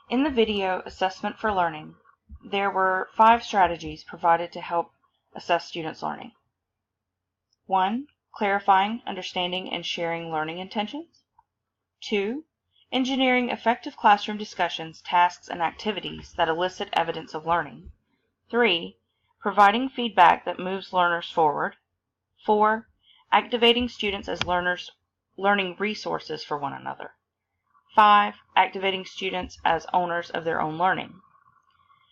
In the video Assessment for Learning, there were 5 strategies provided to help assess students' learning. 1. Clarifying, understanding, and sharing learning intentions. 2. Engineering effective classroom discussions, tasks, and activities that elicit evidence of learning. 3. Providing feedback that moves learners forward. 4. Activating students as learning resources for one another. 5. Activating students as owners of their own learning.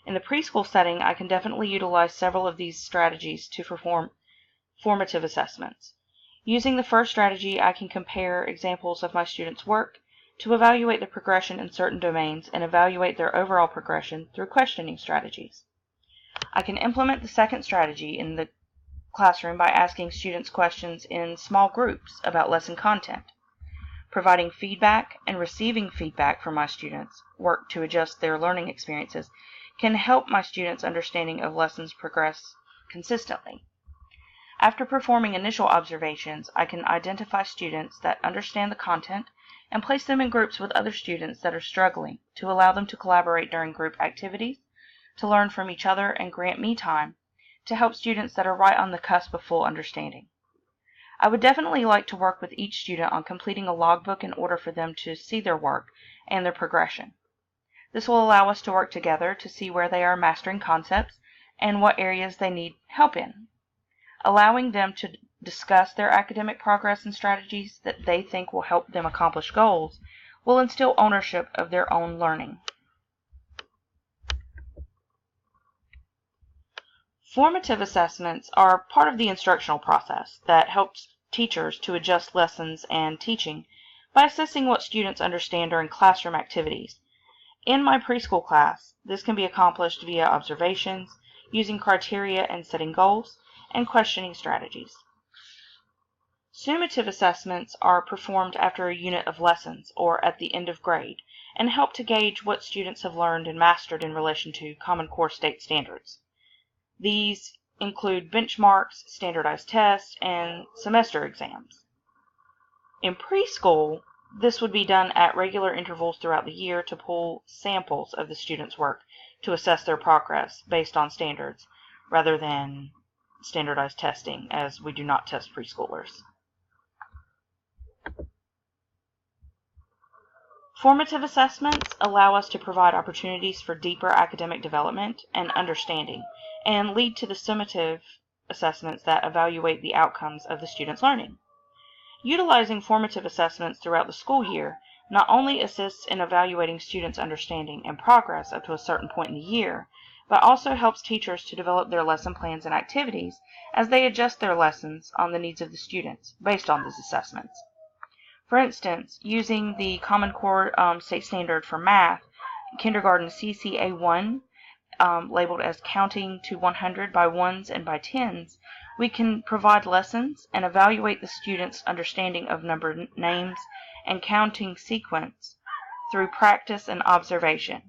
In the preschool setting, I can definitely utilize several of these strategies to perform formative assessments. Using the first strategy, I can compare examples of my students' work to evaluate the progression in certain domains and evaluate their overall progression through questioning strategies. I can implement the second strategy in the classroom by asking students questions in small groups about lesson content. Providing feedback and receiving feedback from my students' work to adjust their learning experiences can help my students' understanding of lessons progress consistently. After performing initial observations, I can identify students that understand the content and place them in groups with other students that are struggling to allow them to collaborate during group activities, to learn from each other, and grant me time to help students that are right on the cusp of full understanding. I would definitely like to work with each student on completing a logbook in order for them to see their work and their progression. This will allow us to work together to see where they are mastering concepts and what areas they need help in. Allowing them to discuss their academic progress and strategies that they think will help them accomplish goals will instill ownership of their own learning. Formative assessments are part of the instructional process that helps teachers to adjust lessons and teaching by assessing what students understand during classroom activities. In my preschool class, this can be accomplished via observations, using criteria and setting goals, and questioning strategies. Summative assessments are performed after a unit of lessons or at the end of grade and help to gauge what students have learned and mastered in relation to Common Core state standards. These include benchmarks, standardized tests, and semester exams. In preschool, this would be done at regular intervals throughout the year to pull samples of the students' work to assess their progress based on standards, rather than standardized testing, as we do not test preschoolers. Formative assessments allow us to provide opportunities for deeper academic development and understanding, and lead to the summative assessments that evaluate the outcomes of the students' learning. Utilizing formative assessments throughout the school year not only assists in evaluating students' understanding and progress up to a certain point in the year, but also helps teachers to develop their lesson plans and activities as they adjust their lessons on the needs of the students based on these assessments. For instance, using the Common Core state standard for math, kindergarten CCA1, labeled as counting to 100 by ones and by tens, we can provide lessons and evaluate the students' understanding of number names and counting sequence through practice and observation.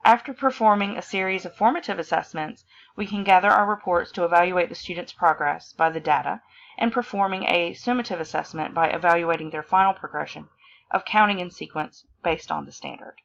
After performing a series of formative assessments, we can gather our reports to evaluate the students' progress by the data, and performing a summative assessment by evaluating their final progression of counting in sequence based on the standard.